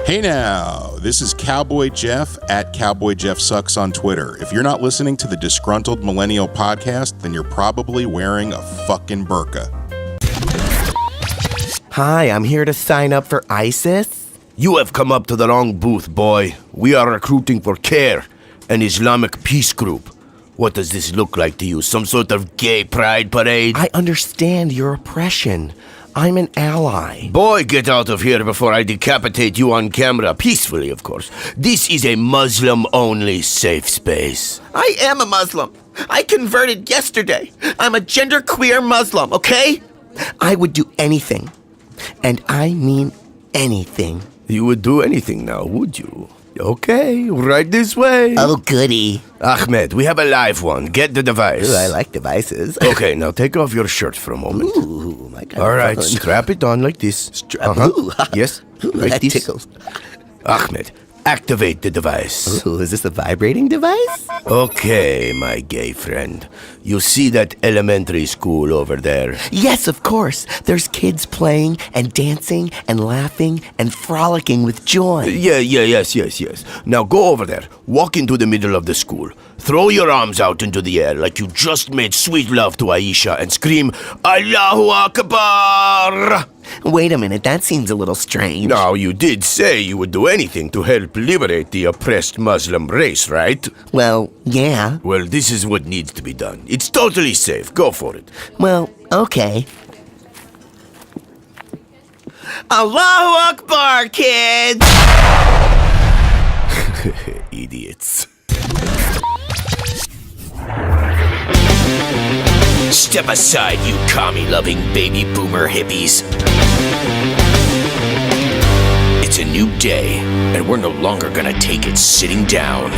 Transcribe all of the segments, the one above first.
Hey now, this is Cowboy Jeff at Cowboy Jeff Sucks on Twitter. If you're not listening to the Disgruntled Millennial Podcast, then you're probably wearing a fucking burqa. Hi, I'm here to sign up for ISIS. You have come up to the wrong booth, boy. We are recruiting for CARE, an Islamic peace group. What does this look like to you? Some sort of gay pride parade? I understand your oppression. I'm an ally. Boy, get out of here before I decapitate you on camera. Peacefully, of course. This is a Muslim-only safe space. I am a Muslim. I converted yesterday. I'm a genderqueer Muslim, okay? I would do anything. And I mean anything. You would do anything now, would you? Okay, right this way. Oh, goody. Ahmed, we have a live one. Get the device. Ooh, I like devices. Okay, now take off your shirt for a moment. Ooh, my God. All right, strap it on like this. Ooh. Yes, Ooh, like that this. tickles. Ahmed, activate the device. Ooh, is this a vibrating device? Okay, my gay friend. You see that elementary school over there? Yes, of course. There's kids playing and dancing and laughing and frolicking with joy. Yes. Now go over there. Walk into the middle of the school. Throw your arms out into the air like you just made sweet love to Aisha and scream, Allahu Akbar! Wait a minute, that seems a little strange. Now, you did say you would do anything to help liberate the oppressed Muslim race, right? Well, yeah. Well, this is what needs to be done. It's totally safe. Go for it. Well, okay. Allahu Akbar, kids! Idiots. Step aside, you commie-loving baby boomer hippies. It's a new day, and we're no longer gonna take it sitting down.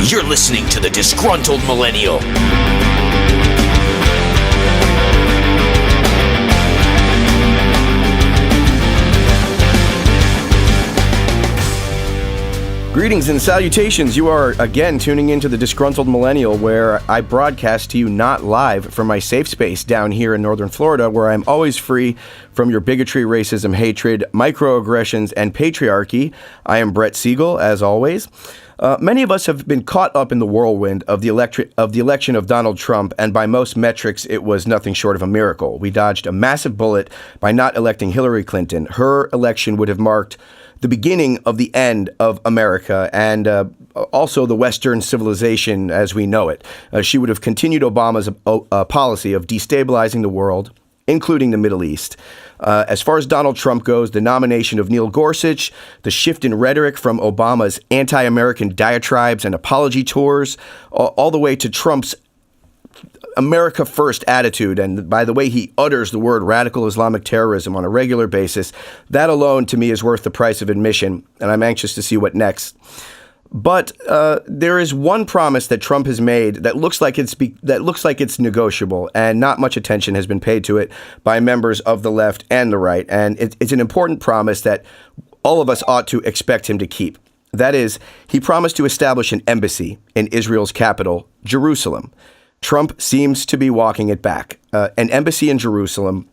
You're listening to the Disgruntled Millennial. Greetings and salutations. You are again tuning into the Disgruntled Millennial, where I broadcast to you not live from my safe space down here in northern Florida, where I'm always free from your bigotry, racism, hatred, microaggressions, and patriarchy. I am Brett Segal, as always. Many of us have been caught up in the whirlwind of the election of Donald Trump, and by most metrics, it was nothing short of a miracle. We dodged a massive bullet by not electing Hillary Clinton. Her election would have marked the beginning of the end of America and also the Western civilization as we know it. She would have continued Obama's policy of destabilizing the world, including the Middle East. As far as Donald Trump goes, the nomination of Neil Gorsuch, the shift in rhetoric from Obama's anti-American diatribes and apology tours, all the way to Trump's America First attitude, and by the way he utters the word radical Islamic terrorism on a regular basis, that alone to me is worth the price of admission, and I'm anxious to see what next. But there is one promise that Trump has made that looks like it's negotiable, and not much attention has been paid to it by members of the left and the right, and it's an important promise that all of us ought to expect him to keep. That is, he promised to establish an embassy in Israel's capital, Jerusalem. Trump seems to be walking it back. An embassy in Jerusalem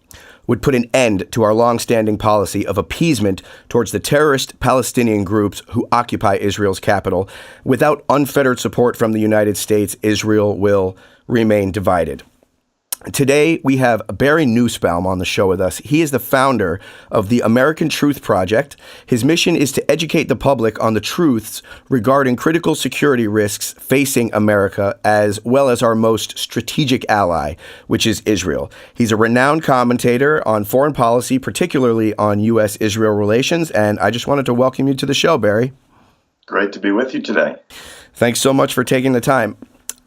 would put an end to our long-standing policy of appeasement towards the terrorist Palestinian groups who occupy Israel's capital. Without unfettered support from the United States, Israel will remain divided. Today, we have Barry Nussbaum on the show with us. He is the founder of the American Truth Project. His mission is to educate the public on the truths regarding critical security risks facing America, as well as our most strategic ally, which is Israel. He's a renowned commentator on foreign policy, particularly on U.S.-Israel relations, and I just wanted to welcome you to the show, Barry. Great to be with you today. Thanks so much for taking the time.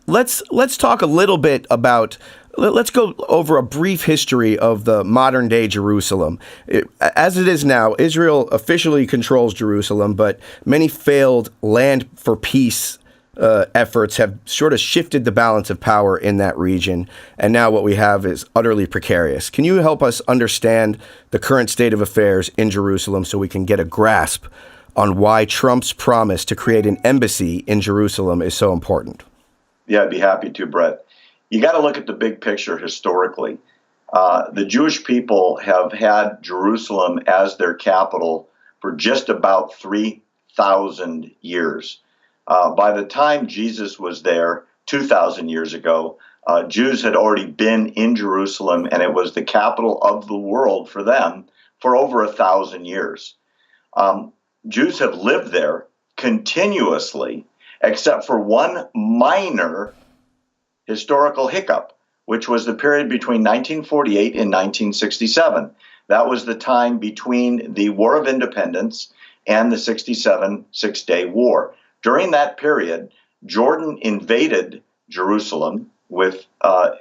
Let's talk a little bit about... Let's go over a brief history of the modern-day Jerusalem. As it is now, Israel officially controls Jerusalem, but many failed land for peace efforts have sort of shifted the balance of power in that region, and now what we have is utterly precarious. Can you help us understand the current state of affairs in Jerusalem so we can get a grasp on why Trump's promise to create an embassy in Jerusalem is so important? Yeah, I'd be happy to, Brett. You got to look at the big picture historically. The Jewish people have had Jerusalem as their capital for just about 3,000 years. By the time Jesus was there 2,000 years ago, Jews had already been in Jerusalem, and it was the capital of the world for them for over 1,000 years. Jews have lived there continuously, except for one minor historical hiccup, which was the period between 1948 and 1967. That was the time between the War of Independence and the 67 Six-Day War. During that period, Jordan invaded Jerusalem with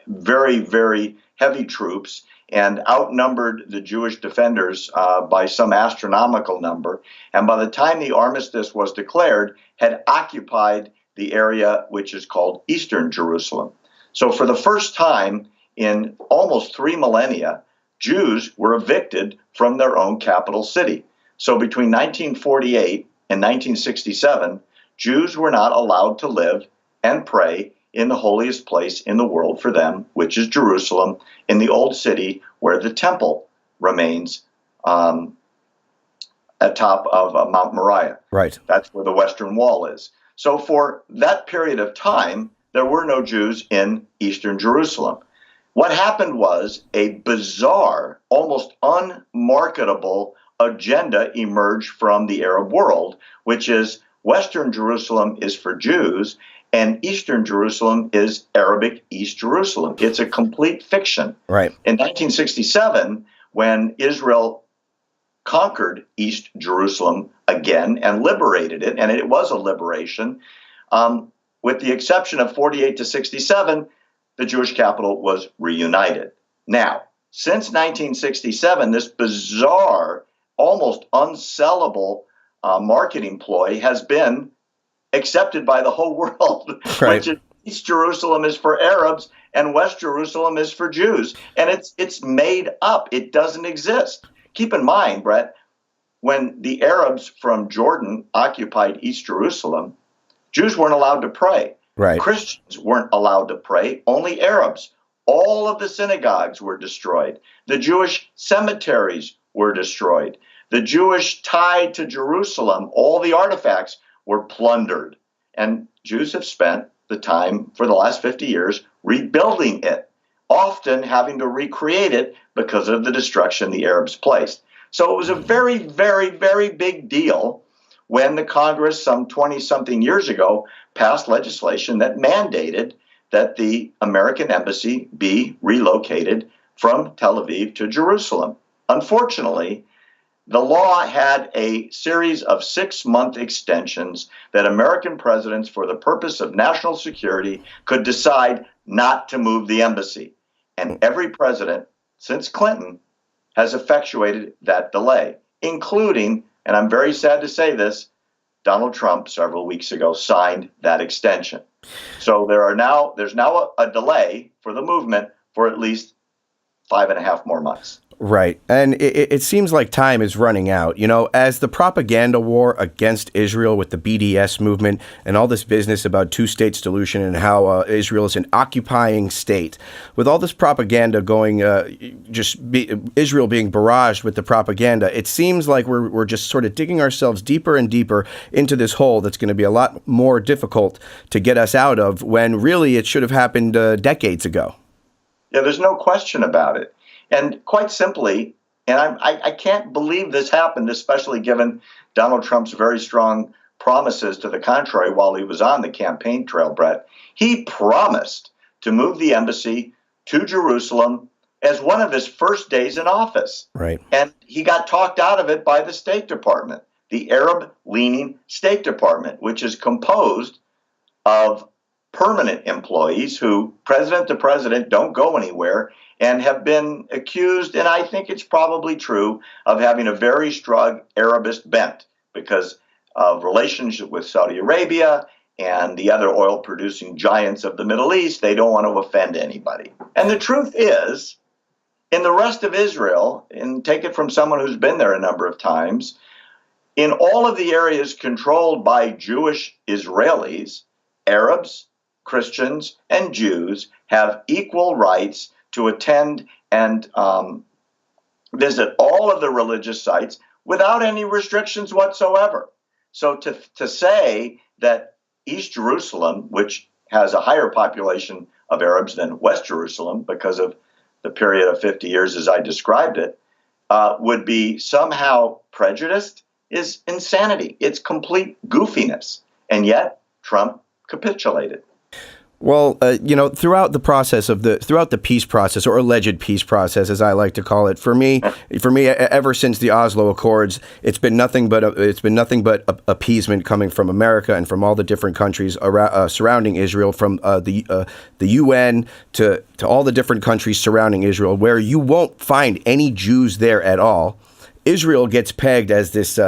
very, very heavy troops and outnumbered the Jewish defenders by some astronomical number. And by the time the armistice was declared, had occupied the area which is called Eastern Jerusalem. So for the first time in almost 3 millennia, Jews were evicted from their own capital city. So between 1948 and 1967, Jews were not allowed to live and pray in the holiest place in the world for them, which is Jerusalem, in the old city where the temple remains atop of Mount Moriah. Right. That's where the Western Wall is. So for that period of time, there were no Jews in Eastern Jerusalem. What happened was a bizarre, almost unmarketable agenda emerged from the Arab world, which is Western Jerusalem is for Jews, and Eastern Jerusalem is Arabic East Jerusalem. It's a complete fiction. Right. In 1967, when Israel conquered East Jerusalem again and liberated it, and it was a liberation, with the exception of 48 to 67, the Jewish capital was reunited. Now, since 1967, this bizarre, almost unsellable marketing ploy has been accepted by the whole world, Right. which is East Jerusalem is for Arabs and West Jerusalem is for Jews. And it's made up. It doesn't exist. Keep in mind, Brett, when the Arabs from Jordan occupied East Jerusalem, Jews weren't allowed to pray. Right. Christians weren't allowed to pray, only Arabs. All of the synagogues were destroyed. The Jewish cemeteries were destroyed. The Jewish tie to Jerusalem, all the artifacts were plundered. And Jews have spent the time for the last 50 years rebuilding it, often having to recreate it because of the destruction the Arabs placed. So it was a very, very, very big deal when the Congress, some 20-something years ago, passed legislation that mandated that the American embassy be relocated from Tel Aviv to Jerusalem. Unfortunately, the law had a series of 6-month extensions that American presidents, for the purpose of national security, could decide not to move the embassy. And every president since Clinton has effectuated that delay, including, and I'm very sad to say this, Donald Trump several weeks ago signed that extension. So there's now a delay for the movement for at least 5.5 more months. Right. And it seems like time is running out. You know, as the propaganda war against Israel with the BDS movement and all this business about two-state solution and how Israel is an occupying state, with all this propaganda going, Israel being barraged with the propaganda, it seems like we're just sort of digging ourselves deeper and deeper into this hole that's going to be a lot more difficult to get us out of, when really it should have happened decades ago. Yeah, there's no question about it. And quite simply, and I can't believe this happened, especially given Donald Trump's very strong promises to the contrary while he was on the campaign trail, Brett. He promised to move the embassy to Jerusalem as one of his first days in office. Right. And he got talked out of it by the State Department, the Arab-leaning State Department, which is composed of permanent employees who, president to president, don't go anywhere and have been accused, and I think it's probably true, of having a very strong Arabist bent because of relationship with Saudi Arabia and the other oil-producing giants of the Middle East. They don't want to offend anybody. And the truth is, in the rest of Israel, and take it from someone who's been there a number of times, in all of the areas controlled by Jewish Israelis, Arabs, Christians, and Jews have equal rights to attend and visit all of the religious sites without any restrictions whatsoever. So to say that East Jerusalem, which has a higher population of Arabs than West Jerusalem because of the period of 50 years as I described it, would be somehow prejudiced is insanity. It's complete goofiness. And yet Trump capitulated. Well, throughout the peace process, or alleged peace process, as I like to call it, for me, ever since the Oslo Accords, it's been nothing but appeasement coming from America and from all the different countries surrounding Israel, from the UN to all the different countries surrounding Israel, where you won't find any Jews there at all. Israel gets pegged as this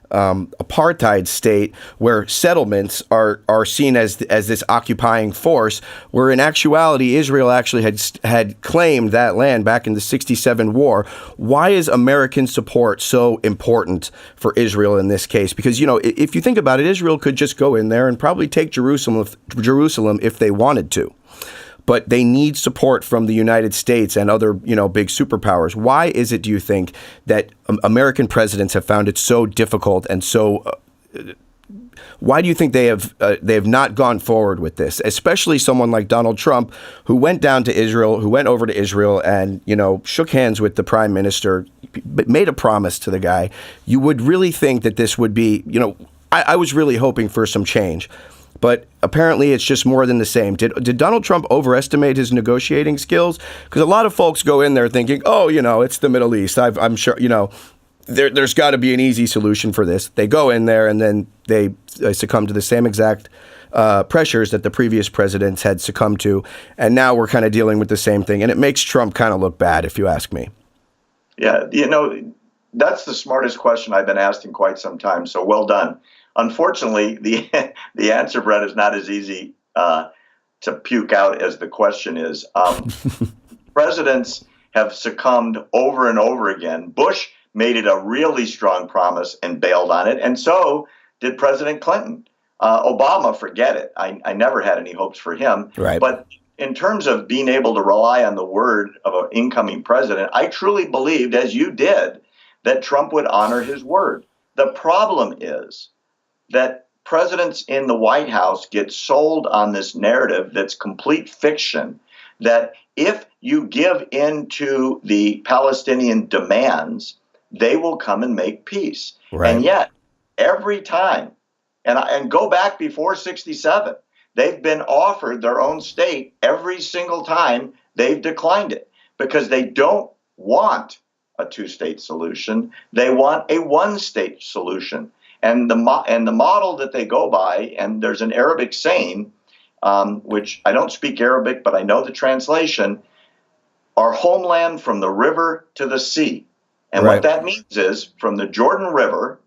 apartheid state where settlements are seen as this occupying force, where in actuality Israel actually had claimed that land back in the 1967 war. Why is American support so important for Israel in this case? Because, if you think about it, Israel could just go in there and probably take Jerusalem if they wanted to. But they need support from the United States and other, big superpowers. Why is it, do you think, that American presidents have found it so difficult and so? Why do you think they have not gone forward with this? Especially someone like Donald Trump, who went over to Israel and shook hands with the prime minister, made a promise to the guy. You would really think that this would be, I was really hoping for some change. But apparently it's just more than the same. Did Donald Trump overestimate his negotiating skills? Because a lot of folks go in there thinking, it's the Middle East. I'm sure, there's got to be an easy solution for this. They go in there and then they succumb to the same exact pressures that the previous presidents had succumbed to. And now we're kind of dealing with the same thing. And it makes Trump kind of look bad, if you ask me. Yeah, that's the smartest question I've been asked in quite some time. So well done. Unfortunately, the answer, Brett, is not as easy to puke out as the question is. Presidents have succumbed over and over again. Bush made it a really strong promise and bailed on it, and so did President Clinton. Obama, forget it. I never had any hopes for him. Right. But in terms of being able to rely on the word of an incoming president, I truly believed, as you did, that Trump would honor his word. The problem is that presidents in the White House get sold on this narrative that's complete fiction, that if you give in to the Palestinian demands, they will come and make peace. Right. And yet, every time, and go back before 1967, they've been offered their own state every single time they've declined it, because they don't want a two-state solution. They want a one-state solution. And the model that they go by, and there's an Arabic saying, which I don't speak Arabic, but I know the translation, our homeland from the river to the sea. And What that means is from the Jordan River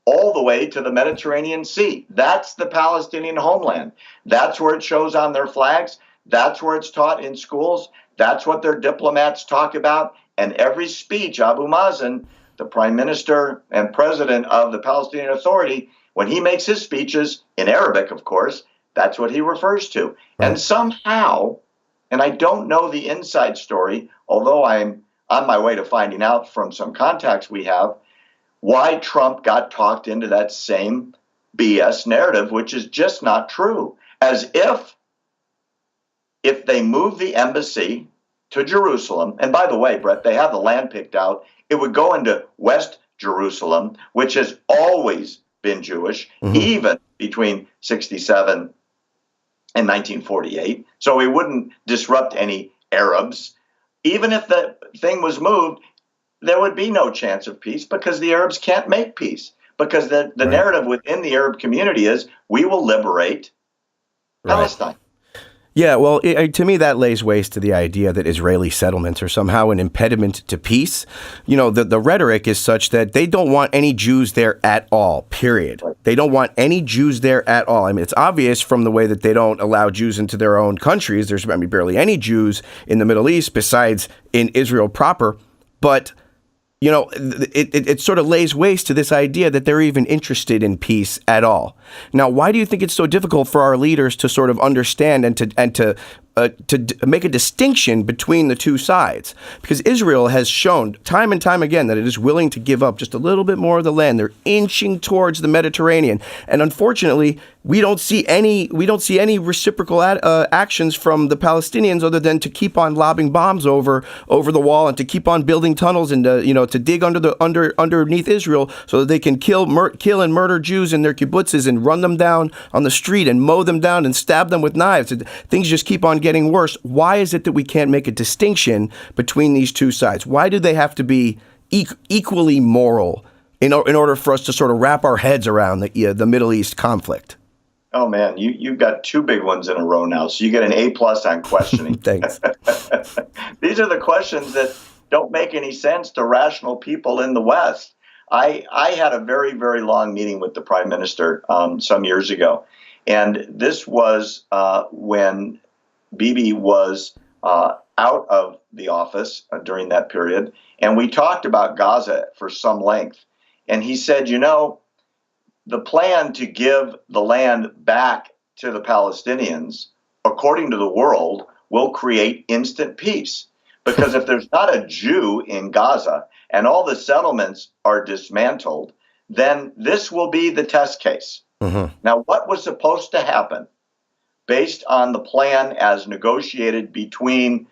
all the way to the Mediterranean Sea. That's the Palestinian homeland. That's where it shows on their flags. That's where it's taught in schools. That's what their diplomats talk about. And every speech, Abu Mazen, the prime minister and president of the Palestinian Authority, when he makes his speeches, in Arabic, of course, that's what he refers to. Right. And somehow, and I don't know the inside story, although I'm on my way to finding out from some contacts we have, why Trump got talked into that same BS narrative, which is just not true. As if they move the embassy to Jerusalem, and by the way, Brett, they have the land picked out, it would go into West Jerusalem, which has always been Jewish, even between 1967 and 1948. So it wouldn't disrupt any Arabs. Even if the thing was moved, there would be no chance of peace, because the Arabs can't make peace. Because the narrative within the Arab community is, we will liberate Palestine. Yeah, well, to me, that lays waste to the idea that Israeli settlements are somehow an impediment to peace. The rhetoric is such that they don't want any Jews there at all, period. They don't want any Jews there at all. I mean, it's obvious from the way that they don't allow Jews into their own countries. There's barely any Jews in the Middle East besides in Israel proper. But it sort of lays waste to this idea that they're even interested in peace at all. Now, why do you think it's so difficult for our leaders to sort of understand and to make a distinction between the two sides, because Israel has shown time and time again that it is willing to give up just a little bit more of the land. They're inching towards the Mediterranean, and unfortunately, we don't see any reciprocal actions from the Palestinians other than to keep on lobbing bombs over the wall and to keep on building tunnels and to dig underneath Israel so that they can kill and murder Jews in their kibbutzes and run them down on the street and mow them down and stab them with knives. Things just keep on getting worse. Why is it that we can't make a distinction between these two sides? Why do they have to be equally moral in order for us to sort of wrap our heads around the Middle East conflict? Oh man, you've got two big ones in a row now, so you get an A+ on questioning. Thanks. These are the questions that don't make any sense to rational people in the West. I had a very, very long meeting with the Prime Minister some years ago, and this was when Bibi was out of the office during that period, and we talked about Gaza for some length. And he said, the plan to give the land back to the Palestinians, according to the world, will create instant peace. Because if there's not a Jew in Gaza and all the settlements are dismantled, then this will be the test case. Mm-hmm. Now, what was supposed to happen based on the plan as negotiated between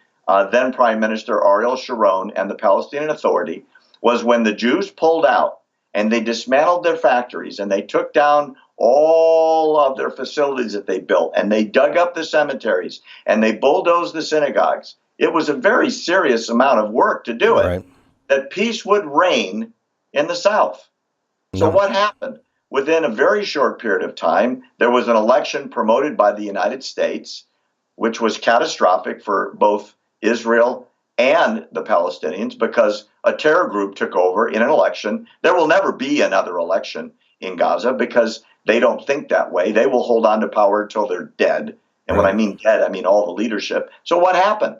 then Prime Minister Ariel Sharon and the Palestinian Authority was when the Jews pulled out, and they dismantled their factories, and they took down all of their facilities that they built, and they dug up the cemeteries, and they bulldozed the synagogues. It was a very serious amount of work to do it, right, that peace would reign in the South. So what happened? Within a very short period of time, there was an election promoted by the United States, which was catastrophic for both Israel and the Palestinians, because a terror group took over in an election. There will never be another election in Gaza because they don't think that way. They will hold on to power until they're dead. And when I mean dead, I mean all the leadership. So what happened?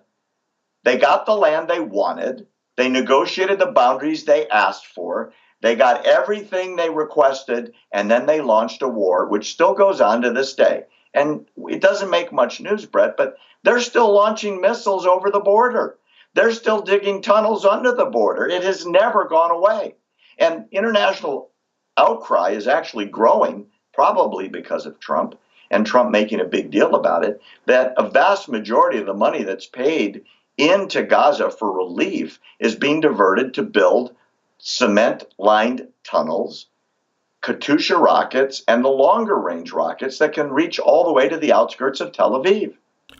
They got the land they wanted. They negotiated the boundaries they asked for. They got everything they requested, and then they launched a war, which still goes on to this day. And it doesn't make much news, Brett, but they're still launching missiles over the border. They're still digging tunnels under the border. It has never gone away. And international outcry is actually growing, probably because of Trump, and Trump making a big deal about it, that a vast majority of the money that's paid into Gaza for relief is being diverted to build cement-lined tunnels, Katyusha rockets, and the longer-range rockets that can reach all the way to the outskirts of Tel Aviv.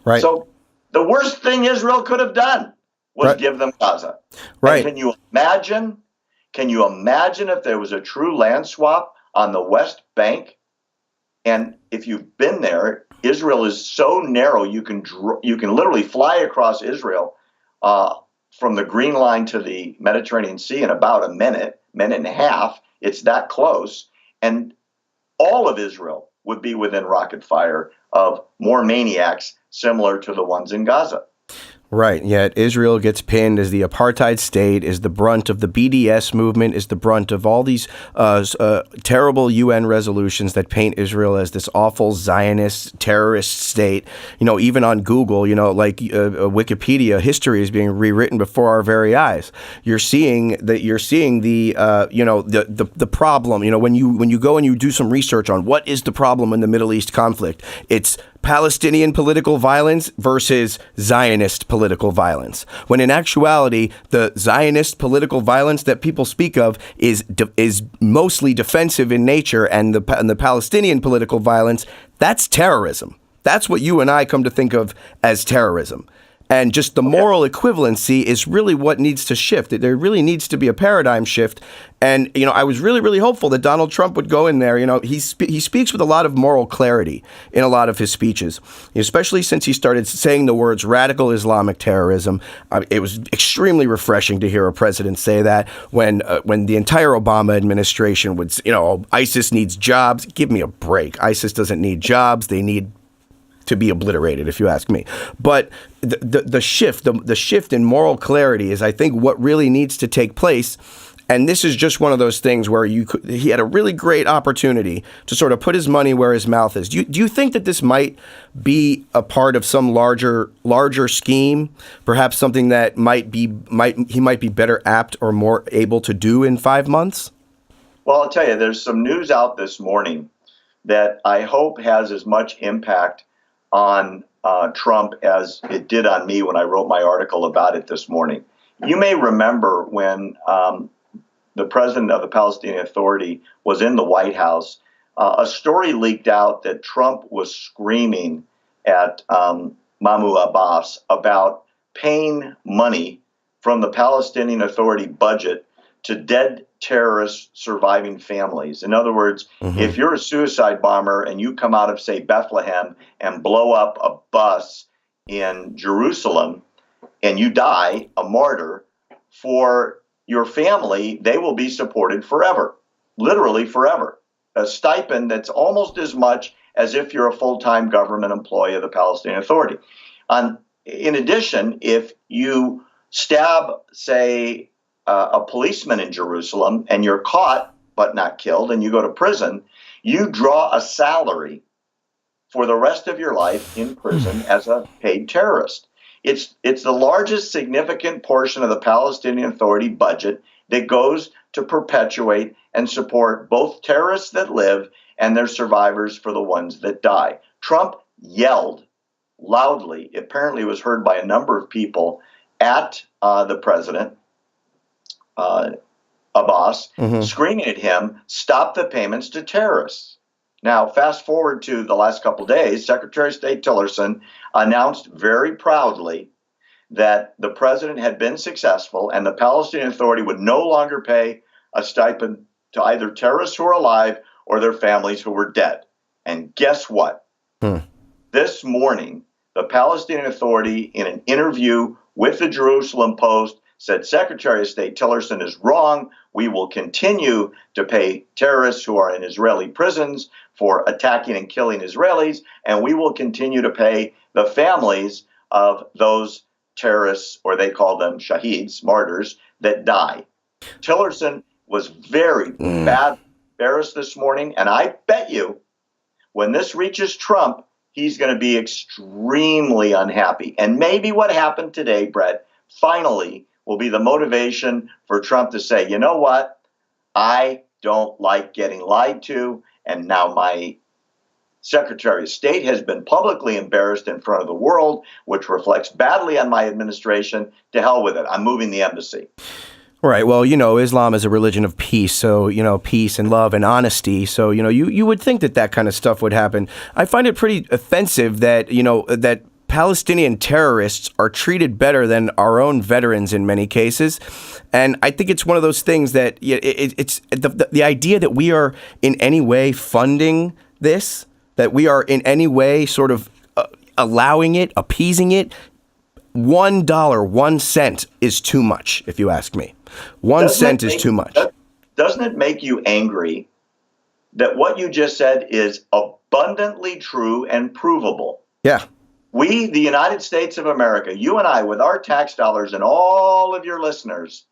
Right. So the worst thing Israel could have done was give them Gaza. Right. And can you imagine if there was a true land swap on the West Bank? And if you've been there, Israel is so narrow, you can literally fly across Israel from the Green Line to the Mediterranean Sea in about a minute and a half. It's that close. And all of Israel would be within rocket fire of more maniacs similar to the ones in Gaza. Right, yet Israel gets pinned as the apartheid state, is the brunt of the BDS movement, is the brunt of all these terrible UN resolutions that paint Israel as this awful Zionist terrorist state. Even on Google, Wikipedia, history is being rewritten before our very eyes. You're seeing the problem. When you go and you do some research on what is the problem in the Middle East conflict, it's Palestinian political violence versus Zionist political violence. When in actuality, the Zionist political violence that people speak of is mostly defensive in nature, and the Palestinian political violence, that's terrorism. That's what you and I come to think of as terrorism. And just the moral equivalency is really what needs to shift. There really needs to be a paradigm shift. And, I was really, really hopeful that Donald Trump would go in there. He speaks with a lot of moral clarity in a lot of his speeches, especially since he started saying the words radical Islamic terrorism. It was extremely refreshing to hear a president say that when the entire Obama administration would, ISIS needs jobs. Give me a break. ISIS doesn't need jobs. They need to be obliterated, if you ask me. But the shift in moral clarity is, I think, what really needs to take place. And this is just one of those things where he had a really great opportunity to sort of put his money where his mouth is. Do you think that this might be a part of some larger scheme, perhaps something that he might be better apt or more able to do in 5 months? Well, I'll tell you, there's some news out this morning that I hope has as much impact on Trump as it did on me when I wrote my article about it this morning. You may remember when the president of the Palestinian Authority was in the White House, a story leaked out that Trump was screaming at Mahmoud Abbas about paying money from the Palestinian Authority budget to dead terrorist surviving families. In other words, if you're a suicide bomber and you come out of, say, Bethlehem and blow up a bus in Jerusalem and you die a martyr, for your family, they will be supported forever, literally forever. A stipend that's almost as much as if you're a full-time government employee of the Palestinian Authority. In addition, if you stab, say, a policeman in Jerusalem and you're caught but not killed and you go to prison, you draw a salary for the rest of your life in prison as a paid terrorist. It's the largest significant portion of the Palestinian Authority budget that goes to perpetuate and support both terrorists that live and their survivors for the ones that die. Trump yelled loudly, apparently it was heard by a number of people, at the president, Abbas, screaming at him, stop the payments to terrorists. Now, fast forward to the last couple of days, Secretary of State Tillerson announced very proudly that the president had been successful and the Palestinian Authority would no longer pay a stipend to either terrorists who are alive or their families who were dead. And guess what? This morning, the Palestinian Authority, in an interview with the Jerusalem Post, said Secretary of State Tillerson is wrong. We will continue to pay terrorists who are in Israeli prisons for attacking and killing Israelis, and we will continue to pay the families of those terrorists, or they call them shaheeds, martyrs, that die. Tillerson was very bad embarrassed this morning, and I bet you when this reaches Trump, he's going to be extremely unhappy. And maybe what happened today, Brett, finally will be the motivation for Trump to say, you know what, I don't like getting lied to, and now my Secretary of State has been publicly embarrassed in front of the world, which reflects badly on my administration. To hell with it. I'm moving the embassy. Right. Well, Islam is a religion of peace. So, peace and love and honesty. So, you would think that kind of stuff would happen. I find it pretty offensive that, that Palestinian terrorists are treated better than our own veterans in many cases. And I think it's one of those things that it's the idea that we are in any way funding this, that we are in any way sort of allowing it, appeasing it. $1, 1 cent is too much, if you ask me. 1 cent is too much. Doesn't it make you angry that what you just said is abundantly true and provable? Yeah. We, the United States of America, you and I, with our tax dollars and all of your listeners,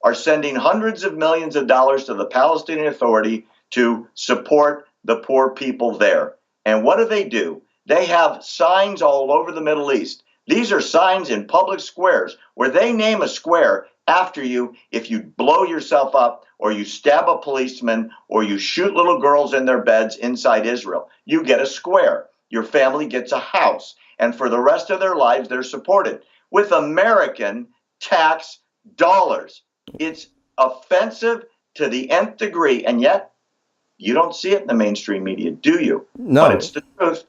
are sending hundreds of millions of dollars to the Palestinian Authority to support the poor people there. And what do? They have signs all over the Middle East. These are signs in public squares where they name a square after you if you blow yourself up or you stab a policeman or you shoot little girls in their beds inside Israel. You get a square. Your family gets a house. And for the rest of their lives, they're supported with American tax dollars. It's offensive to the nth degree. And yet, you don't see it in the mainstream media, do you? No. But it's the truth.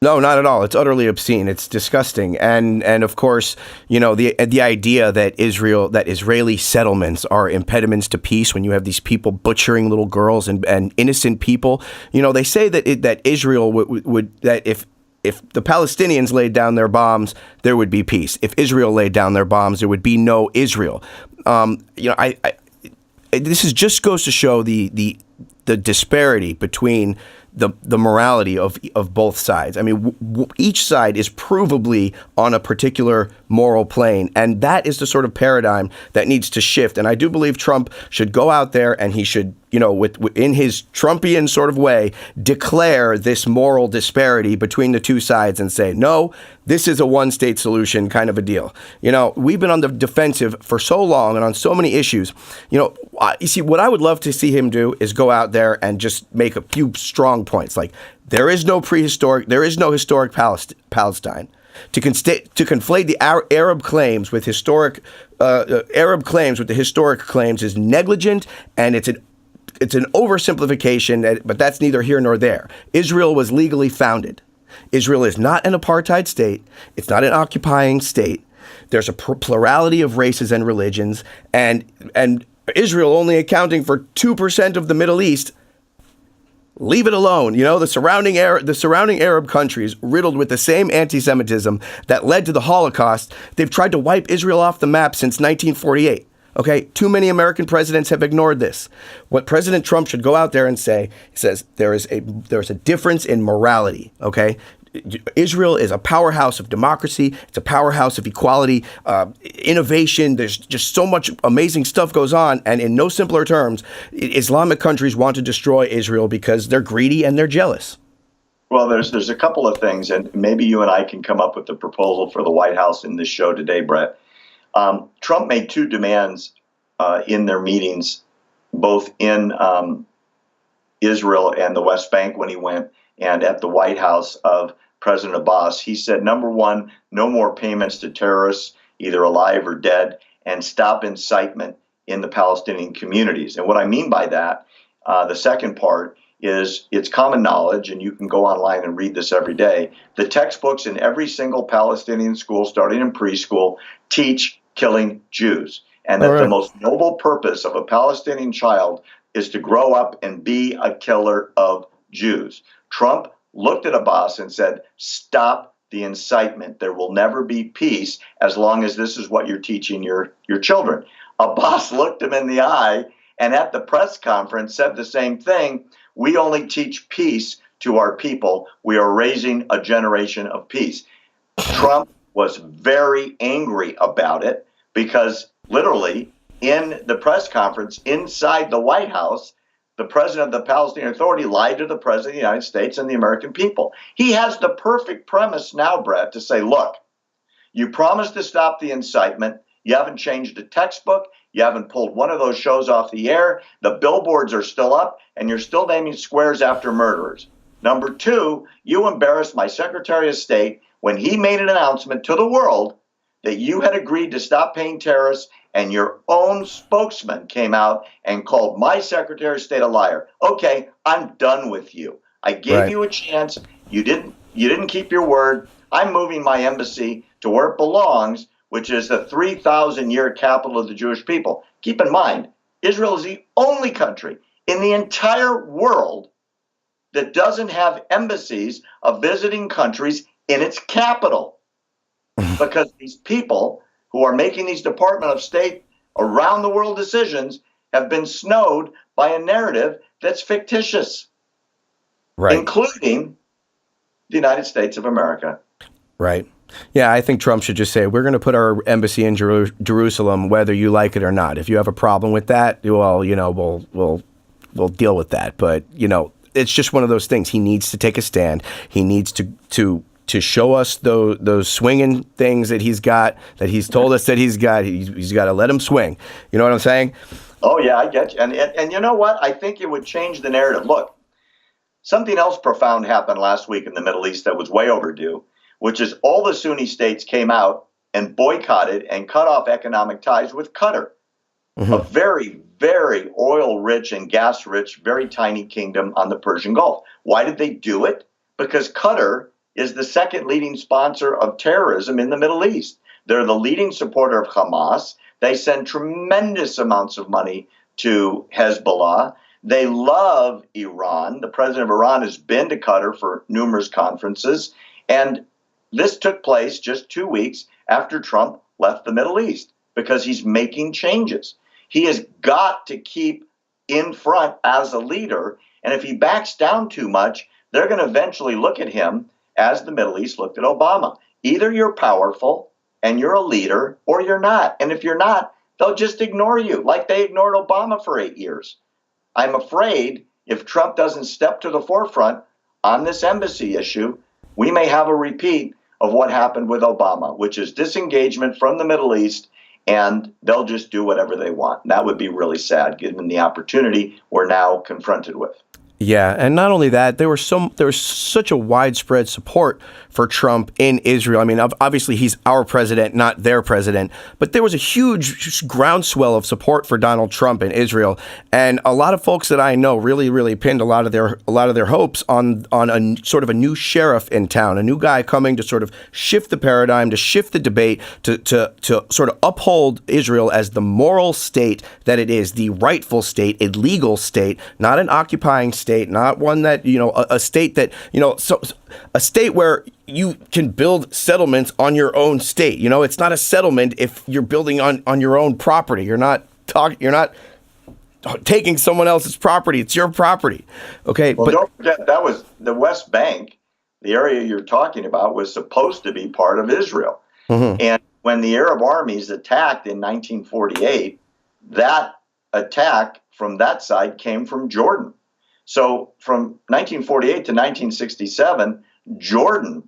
No, not at all. It's utterly obscene. It's disgusting. And of course, the idea that Israeli settlements are impediments to peace when you have these people butchering little girls and innocent people. They say that Israel would that if the Palestinians laid down their bombs, there would be peace. If Israel laid down their bombs, there would be no Israel. This just goes to show the disparity between the morality of both sides. I mean, each side is provably on a particular moral plane. And that is the sort of paradigm that needs to shift. And I do believe Trump should go out there and he should, in his Trumpian sort of way, declare this moral disparity between the two sides and say, no, this is a one-state solution kind of a deal. We've been on the defensive for so long and on so many issues. You see, what I would love to see him do is go out there and just make a few strong points. Like, there is no historic Palestine. To conflate the Arab claims with historic the historic claims is negligent, and it's an oversimplification, but that's neither here nor there. Israel was legally founded. Israel is not an apartheid state. It's not an occupying state. There's a plurality of races and religions, and Israel only accounting for 2% of the Middle East. Leave it alone. The surrounding Arab countries, riddled with the same anti-Semitism that led to the Holocaust, they've tried to wipe Israel off the map since 1948. Okay, too many American presidents have ignored this. What President Trump should go out there and say, he says there is a difference in morality. Okay, Israel is a powerhouse of democracy. It's a powerhouse of equality, innovation. There's just so much amazing stuff goes on. And in no simpler terms, Islamic countries want to destroy Israel because they're greedy and they're jealous. Well, there's a couple of things, and maybe you and I can come up with the proposal for the White House in this show today, Brett. Trump made two demands in their meetings, both in Israel and the West Bank when he went, and at the White House of President Abbas. He said, number one, no more payments to terrorists, either alive or dead, and stop incitement in the Palestinian communities. And what I mean by that, the second part, is it's common knowledge, and you can go online and read this every day. The textbooks in every single Palestinian school, starting in preschool, teach killing Jews. And that the most noble purpose of a Palestinian child is to grow up and be a killer of Jews. Trump looked at Abbas and said, stop the incitement. There will never be peace as long as this is what you're teaching your children. Abbas looked him in the eye and at the press conference said the same thing. We only teach peace to our people. We are raising a generation of peace. Trump was very angry about it because literally in the press conference inside the White House, the president of the Palestinian Authority lied to the president of the United States and the American people. He has the perfect premise now, Brett, to say, look, you promised to stop the incitement. You haven't changed a textbook. You haven't pulled one of those shows off the air. The billboards are still up, and you're still naming squares after murderers. Number two, you embarrassed my Secretary of State when he made an announcement to the world that you had agreed to stop paying terrorists, and your own spokesman came out and called my Secretary of State a liar. Okay, I'm done with you. I gave you a chance. You didn't keep your word. I'm moving my embassy to where it belongs, which is the 3,000-year capital of the Jewish people. Keep in mind, Israel is the only country in the entire world that doesn't have embassies of visiting countries in its capital. Because these people who are making these Department of State around the world decisions have been snowed by a narrative that's fictitious, including the United States of America. Right. Yeah, I think Trump should just say, we're going to put our embassy in Jerusalem, whether you like it or not. If you have a problem with that, well, we'll deal with that. But, it's just one of those things. He needs to take a stand. He needs to show us those swinging things that he's got, that he's told us that he's got. He's got to let him swing. You know what I'm saying? Oh, yeah, I get you. And you know what? I think it would change the narrative. Look, something else profound happened last week in the Middle East that was way overdue, which is all the Sunni states came out and boycotted and cut off economic ties with Qatar, a very, very oil-rich and gas-rich, very tiny kingdom on the Persian Gulf. Why did they do it? Because Qatar is the second leading sponsor of terrorism in the Middle East. They're the leading supporter of Hamas. They send tremendous amounts of money to Hezbollah. They love Iran. The president of Iran has been to Qatar for numerous conferences. And this took place just 2 weeks after Trump left the Middle East because he's making changes. He has got to keep in front as a leader. And if he backs down too much, they're going to eventually look at him as the Middle East looked at Obama. Either you're powerful and you're a leader or you're not. And if you're not, they'll just ignore you like they ignored Obama for 8 years. I'm afraid if Trump doesn't step to the forefront on this embassy issue, we may have a repeat of what happened with Obama, which is disengagement from the Middle East, and they'll just do whatever they want. And that would be really sad, given the opportunity we're now confronted with. Yeah, and not only that, there was such a widespread support for Trump in Israel. I mean, obviously he's our president, not their president, but there was a huge groundswell of support for Donald Trump in Israel, and a lot of folks that I know really pinned a lot of their hopes on a sort of a new sheriff in town, a new guy coming to sort of shift the paradigm, to shift the debate, to sort of uphold Israel as the moral state that it is, the rightful state, a legal state, not an occupying state. Not one that, a state that, a state where you can build settlements on your own state. It's not a settlement if you're building on your own property. You're not taking someone else's property. It's your property. Okay. Well, don't forget, that was the West Bank. The area you're talking about was supposed to be part of Israel. Mm-hmm. And when the Arab armies attacked in 1948, that attack from that side came from Jordan. So from 1948 to 1967, Jordan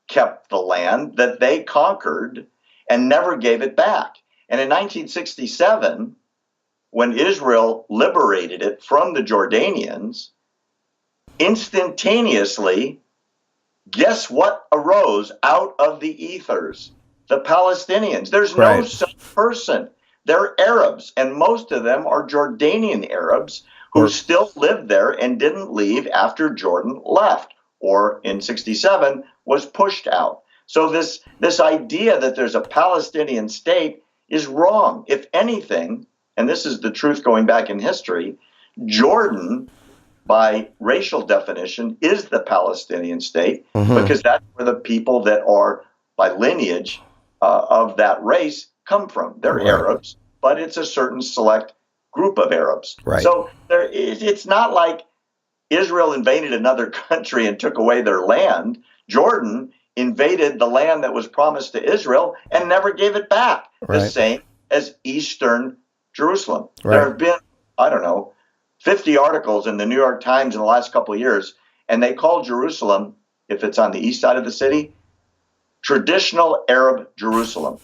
kept the land that they conquered and never gave it back. And in 1967, when Israel liberated it from the Jordanians, instantaneously, guess what arose out of the ethers? The Palestinians. There's no such person. They're Arabs, and most of them are Jordanian Arabs who still lived there and didn't leave after Jordan left, or in 67 was pushed out. So this idea that there's a Palestinian state is wrong. If anything, and this is the truth going back in history, Jordan, by racial definition, is the Palestinian state, because that's where the people that are by lineage of that race come from. They're Arabs, but it's a certain select group of Arabs. Right. So it's not like Israel invaded another country and took away their land. Jordan invaded the land that was promised to Israel and never gave it back. The same as Eastern Jerusalem. There have been, 50 articles in the New York Times in the last couple of years, and they call Jerusalem, if it's on the east side of the city, traditional Arab Jerusalem.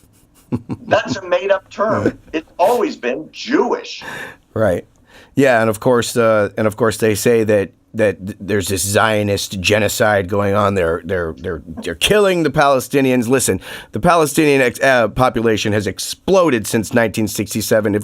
That's a made-up term. It's always been Jewish. Right. Yeah, and of course they say that there's this Zionist genocide going on. They're killing the Palestinians. Listen, the Palestinian population has exploded since 1967.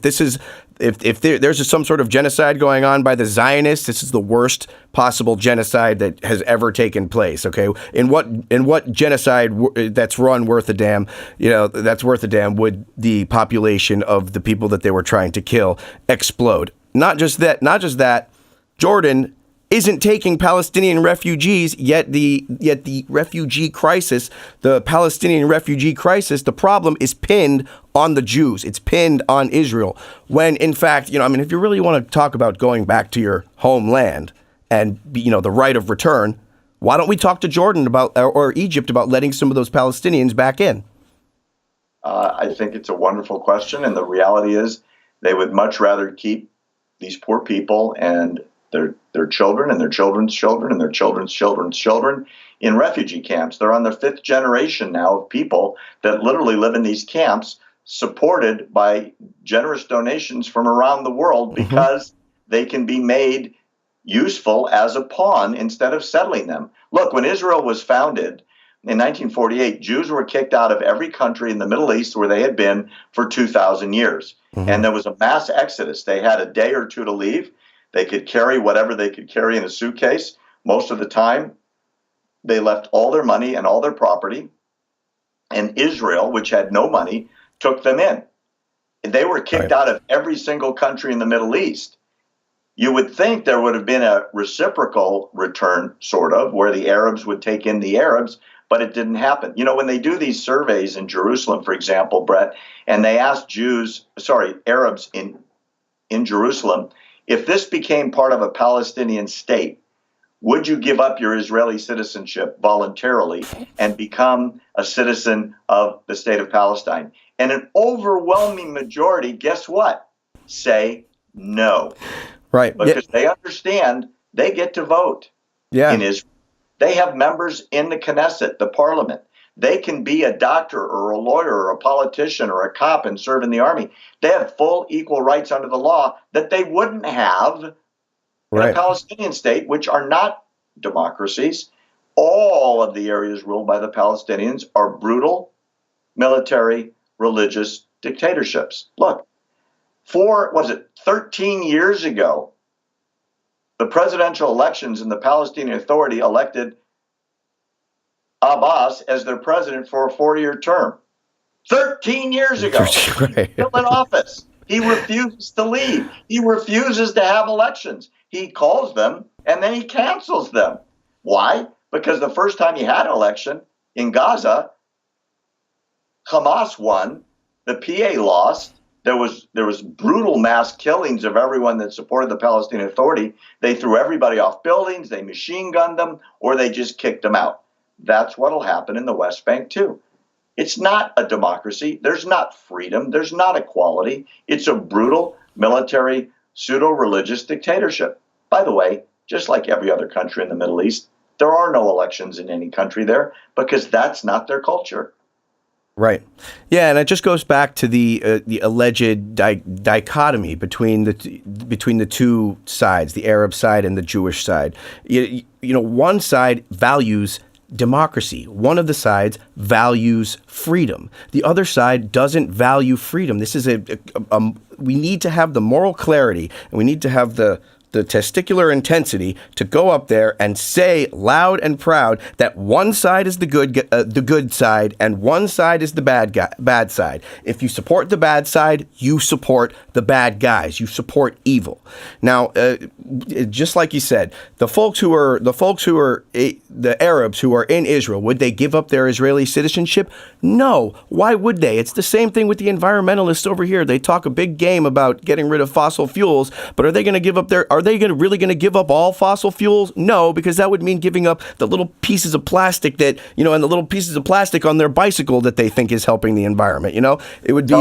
If there's some sort of genocide going on by the Zionists, this is the worst possible genocide that has ever taken place. Okay, in what genocide that's run worth a damn? That's worth a damn. Would the population of the people that they were trying to kill explode? Not just that. Jordan isn't taking Palestinian refugees, yet the refugee crisis, the Palestinian refugee crisis, the problem is pinned on the Jews. It's pinned on Israel. When in fact, if you really want to talk about going back to your homeland and the right of return, why don't we talk to Jordan or Egypt about letting some of those Palestinians back in? I think it's a wonderful question, and the reality is they would much rather keep these poor people and their children and their children's children and their children's children's children in refugee camps. They're on their fifth generation now of people that literally live in these camps, supported by generous donations from around the world, because they can be made useful as a pawn instead of settling them. Look, when Israel was founded in 1948, Jews were kicked out of every country in the Middle East where they had been for 2,000 years. And there was a mass exodus. They had a day or two to leave. They could carry whatever they could carry in a suitcase. Most of the time, they left all their money and all their property. And Israel, which had no money, took them in. They were kicked out of every single country in the Middle East. You would think there would have been a reciprocal return, sort of, where the Arabs would take in the Arabs, but it didn't happen. When they do these surveys in Jerusalem, for example, Brett, and they ask Arabs in Jerusalem, if this became part of a Palestinian state, would you give up your Israeli citizenship voluntarily and become a citizen of the state of Palestine? And an overwhelming majority, guess what? Say no. Right. Because they understand they get to vote in Israel. They have members in the Knesset, the parliament. They can be a doctor or a lawyer or a politician or a cop and serve in the army. They have full equal rights under the law that they wouldn't have in a Palestinian state, which are not democracies. All of the areas ruled by the Palestinians are brutal military, religious dictatorships. Look, 13 years ago, the presidential elections in the Palestinian Authority elected Abbas as their president for a 4-year term. 13 years ago, he's still in office. He refuses to leave. He refuses to have elections. He calls them and then he cancels them. Why? Because the first time he had an election in Gaza, Hamas won, the PA lost. There was brutal mass killings of everyone that supported the Palestinian Authority. They threw everybody off buildings, they machine gunned them, or they just kicked them out. That's what'll happen in the West Bank too. It's not a democracy. There's not freedom. There's not equality. It's a brutal military, pseudo-religious dictatorship. By the way, just like every other country in the Middle East, there are no elections in any country there because that's not their culture. Right. Yeah, and it just goes back to the alleged dichotomy between the two sides, the Arab side and the Jewish side. You know, one side values democracy. One of the sides values freedom. The other side doesn't value freedom. This is we need to have the moral clarity, and we need to have the testicular intensity to go up there and say loud and proud that one side is the good side and one side is the bad side. If you support the bad side, you support the bad guys. You support evil. Now, just like you said, the Arabs who are in Israel, would they give up their Israeli citizenship? No. Why would they? It's the same thing with the environmentalists over here. They talk a big game about getting rid of fossil fuels, but are they going to give up really going to give up all fossil fuels? No, because that would mean giving up the little pieces of plastic that, you know, and the little pieces of plastic on their bicycle that they think is helping the environment. You know, it would be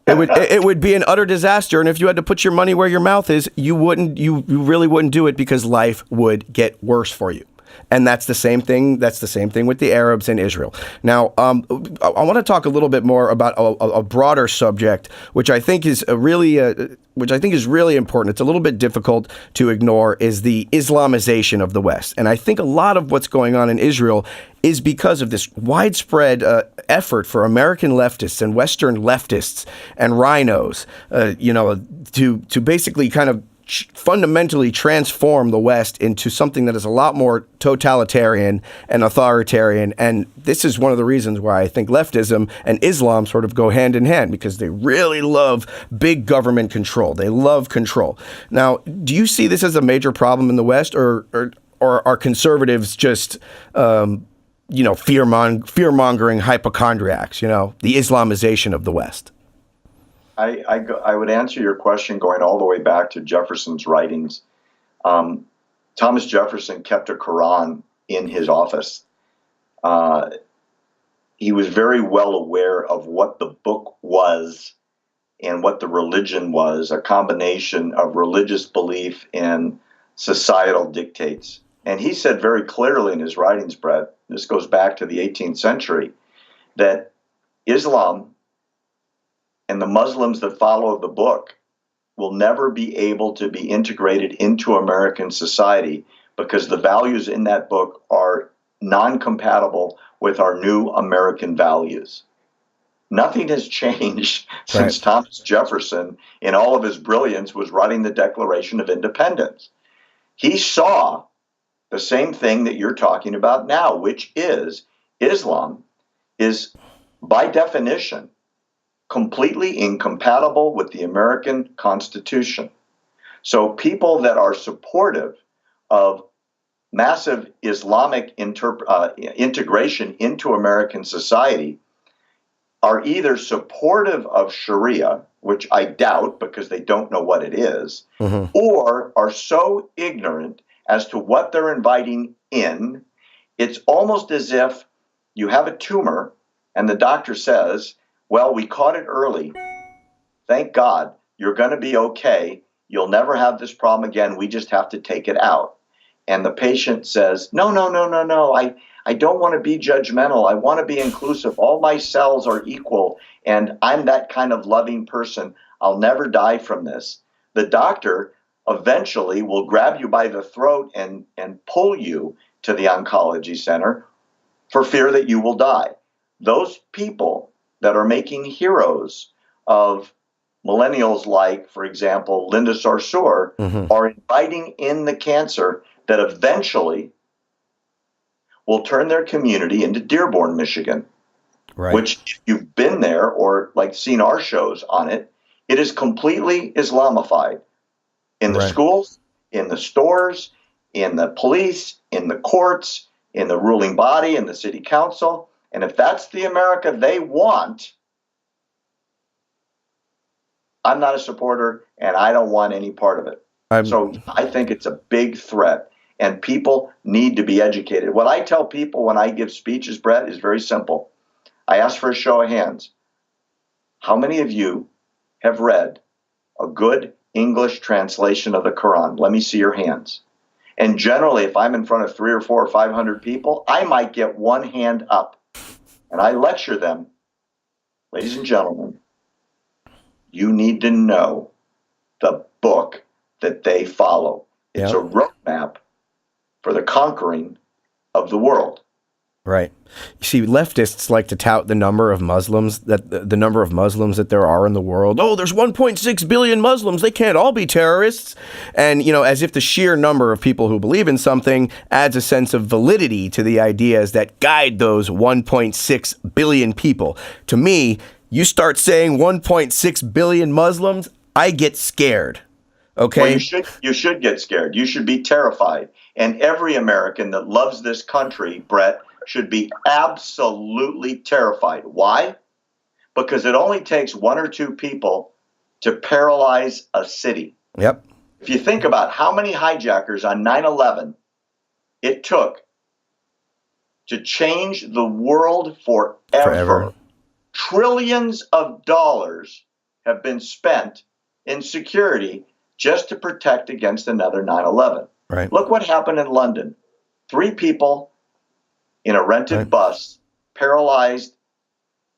it would be an utter disaster. And if you had to put your money where your mouth is, you really wouldn't do it because life would get worse for you. And that's the same thing. That's the same thing with the Arabs in Israel. Now, I want to talk a little bit more about a broader subject, which I think is really important. It's a little bit difficult to ignore. Is the Islamization of the West, and I think a lot of what's going on in Israel is because of this widespread effort for American leftists and Western leftists and rhinos, to basically kind of fundamentally transform the West into something that is a lot more totalitarian and authoritarian. And this is one of the reasons why I think leftism and Islam sort of go hand in hand, because they really love big government control. They love control. Now, do you see this as a major problem in the West, or are conservatives just, fear-mongering hypochondriacs, the Islamization of the West? I would answer your question going all the way back to Jefferson's writings. Thomas Jefferson kept a Quran in his office. He was very well aware of what the book was and what the religion was, a combination of religious belief and societal dictates. And he said very clearly in his writings, Brett, this goes back to the 18th century, that Islam and the Muslims that follow the book will never be able to be integrated into American society because the values in that book are non-compatible with our new American values. Nothing has changed since Thomas Jefferson, in all of his brilliance, was writing the Declaration of Independence. He saw the same thing that you're talking about now, which is Islam is, by definition, completely incompatible with the American Constitution. So people that are supportive of massive Islamic integration into American society are either supportive of Sharia, which I doubt because they don't know what it is, or are so ignorant as to what they're inviting in. It's almost as if you have a tumor and the doctor says, well, we caught it early. Thank God. You're going to be okay. You'll never have this problem again. We just have to take it out. And the patient says, no. I don't want to be judgmental. I want to be inclusive. All my cells are equal, and I'm that kind of loving person. I'll never die from this. The doctor eventually will grab you by the throat and pull you to the oncology center for fear that you will die. Those people that are making heroes of millennials like, for example, Linda Sarsour, are inviting in the cancer that eventually will turn their community into Dearborn, Michigan, which if you've been there or like seen our shows on it, it is completely Islamified in the schools, in the stores, in the police, in the courts, in the ruling body, in the city council. And if that's the America they want, I'm not a supporter and I don't want any part of it. So I think it's a big threat. And people need to be educated. What I tell people when I give speeches, Brett, is very simple. I ask for a show of hands. How many of you have read a good English translation of the Quran? Let me see your hands. And generally, if I'm in front of 300 or 400 or 500 people, I might get one hand up. And I lecture them, ladies and gentlemen, you need to know the book that they follow. It's a roadmap for the conquering of the world. Right. You see, leftists like to tout the number of Muslims that there are in the world. Oh, there's 1.6 billion Muslims. They can't all be terrorists. And, as if the sheer number of people who believe in something adds a sense of validity to the ideas that guide those 1.6 billion people. To me, you start saying 1.6 billion Muslims, I get scared. Okay. Well, you should get scared. You should be terrified. And every American that loves this country, Brett, should be absolutely terrified. Why? Because it only takes one or two people to paralyze a city. Yep. If you think about how many hijackers on 9/11 it took to change the world forever. Trillions of dollars have been spent in security just to protect against another 9/11. Right. Look what happened in London. 3 people in a rented bus paralyzed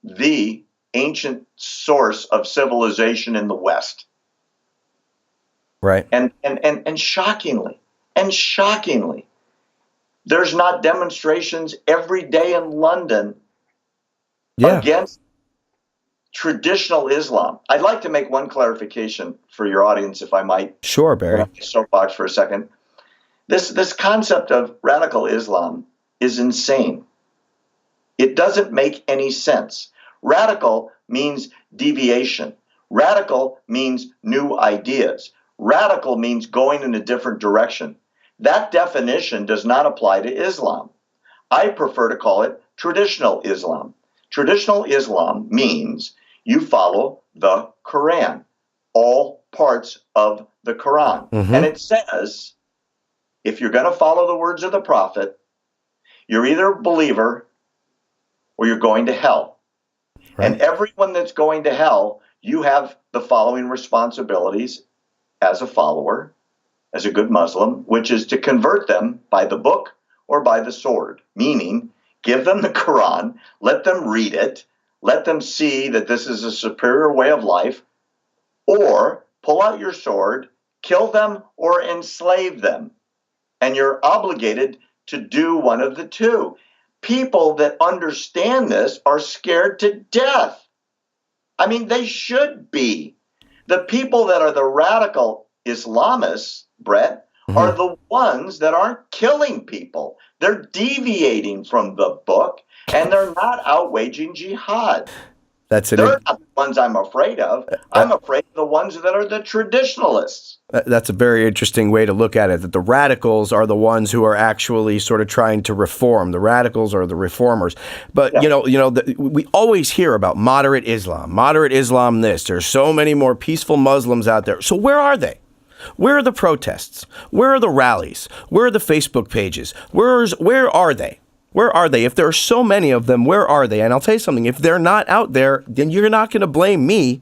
the ancient source of civilization in the West. Right. And shockingly, there's not demonstrations every day in London against traditional Islam. I'd like to make one clarification for your audience, if I might. Sure, Barry. Soapbox for a second. This concept of radical Islam is insane. It doesn't make any sense. Radical means deviation. Radical means new ideas. Radical means going in a different direction. That definition does not apply to Islam. I prefer to call it traditional Islam. Traditional Islam means you follow the Quran, all parts of the Quran. And it says, if you're going to follow the words of the prophet, you're either a believer or you're going to hell. Right. And everyone that's going to hell, you have the following responsibilities as a follower, as a good Muslim, which is to convert them by the book or by the sword, meaning give them the Quran, let them read it, let them see that this is a superior way of life, or pull out your sword, kill them, or enslave them. And you're obligated to do one of the two. People that understand this are scared to death. I mean, they should be. The people that are the radical Islamists, Brett, are the ones that aren't killing people. They're deviating from the book, and they're not out waging jihad. They're not the ones I'm afraid of. I'm afraid of the ones that are the traditionalists. That's a very interesting way to look at it, that the radicals are the ones who are actually sort of trying to reform. The radicals are the reformers. But, we always hear about moderate Islam this. There's so many more peaceful Muslims out there. So where are they? Where are the protests? Where are the rallies? Where are the Facebook pages? Where are they? Where are they? If there are so many of them, where are they? And I'll tell you something, if they're not out there, then you're not going to blame me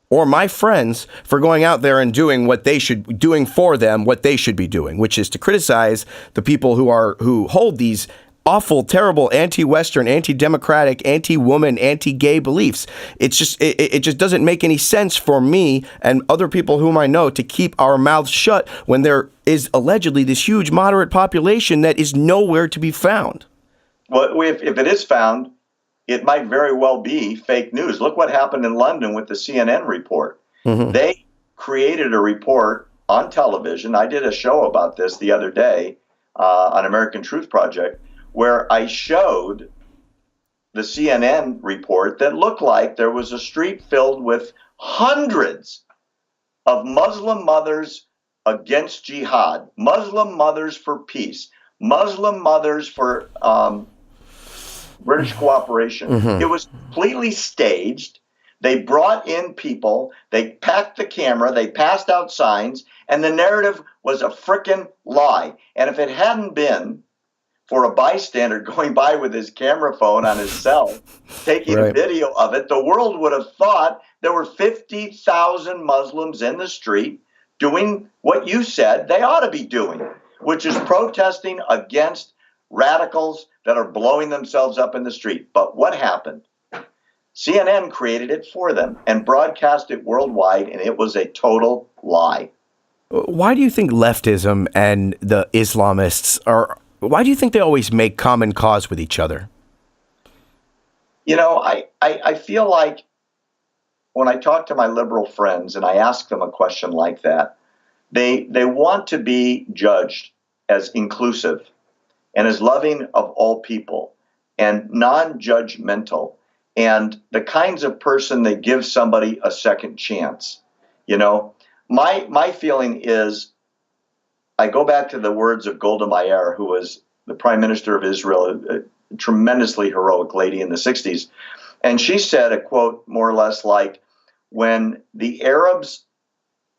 or my friends for going out there and doing what they should be doing for them, what they should be doing, which is to criticize the people who hold these awful, terrible, anti-Western, anti-democratic, anti-woman, anti-gay beliefs. It just doesn't make any sense for me and other people whom I know to keep our mouths shut when there is allegedly this huge moderate population that is nowhere to be found. Well, if it is found, it might very well be fake news. Look what happened in London with the CNN report. Mm-hmm. They created a report on television. I did a show about this the other day on American Truth Project, where I showed the CNN report that looked like there was a street filled with hundreds of Muslim mothers against jihad, Muslim mothers for peace, Muslim mothers for British cooperation. Mm-hmm. It was completely staged. They brought in people, they packed the camera, they passed out signs, and the narrative was a frickin' lie. And if it hadn't been for a bystander going by with his camera phone on his cell, taking a video of it, the world would have thought there were 50,000 Muslims in the street doing what you said they ought to be doing, which is protesting against radicals that are blowing themselves up in the street. But what happened? CNN created it for them and broadcast it worldwide, and it was a total lie. Why do you think leftism and the Islamists why do you think they always make common cause with each other? You know, I feel like when I talk to my liberal friends and I ask them a question like that, they want to be judged as inclusive and as loving of all people and non-judgmental and the kinds of person that give somebody a second chance. You know, my feeling is, I go back to the words of Golda Meir, who was the prime minister of Israel, a tremendously heroic lady in the 60s. And she said a quote more or less like, when the Arabs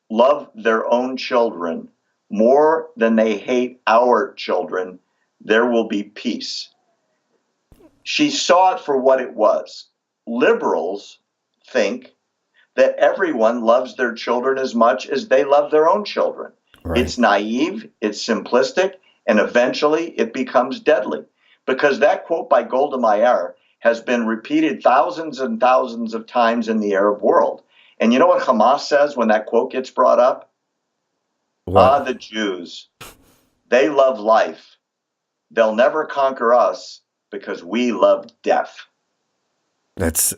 love their own children more than they hate our children, there will be peace. She saw it for what it was. Liberals think that everyone loves their children as much as they love their own children. Right. It's naive, it's simplistic, and eventually it becomes deadly. Because that quote by Golda Meir has been repeated thousands and thousands of times in the Arab world. And you know what Hamas says when that quote gets brought up? What? The Jews. They love life. They'll never conquer us because we love death. It's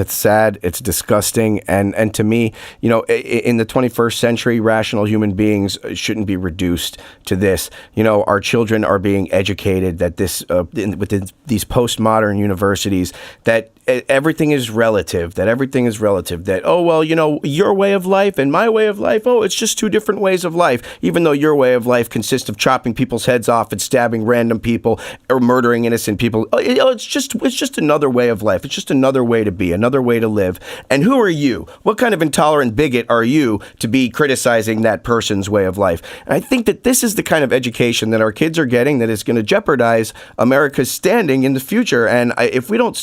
sad. It's disgusting. And to me, you know, in the 21st century, rational human beings shouldn't be reduced to this. You know, our children are being educated that within these postmodern universities, that everything is relative, that, oh, well, you know, your way of life and my way of life, oh, it's just two different ways of life, even though your way of life consists of chopping people's heads off and stabbing random people or murdering innocent people. It's just another way of life. It's just another way to be, another way to live. And who are you? What kind of intolerant bigot are you to be criticizing that person's way of life? And I think that this is the kind of education that our kids are getting that is going to jeopardize America's standing in the future. And if we don't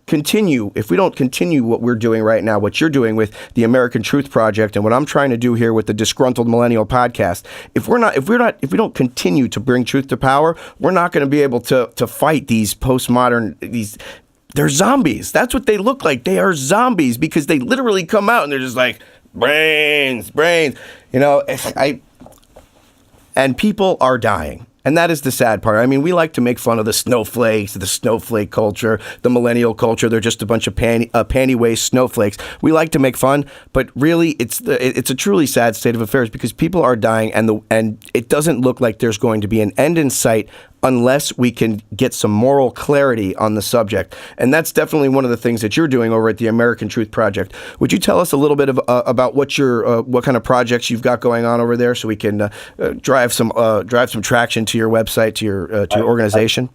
continue what we're doing right now, what you're doing with the American Truth Project and what I'm trying to do here with the Disgruntled Millennial Podcast, if we don't continue to bring truth to power, we're not going to be able to fight these postmodern, they're zombies. That's what they look like. They are zombies because they literally come out and they're just like, brains, you know, and people are dying. And that is the sad part. I mean, we like to make fun of the snowflakes, the snowflake culture, the millennial culture. They're just a bunch of panty-waist snowflakes. We like to make fun, but really, it's a truly sad state of affairs because people are dying, and it doesn't look like there's going to be an end in sight unless we can get some moral clarity on the subject. And that's definitely one of the things that you're doing over at the American Truth Project. Would you tell us a little bit about what kind of projects you've got going on over there so we can drive some traction to your website, to your organization?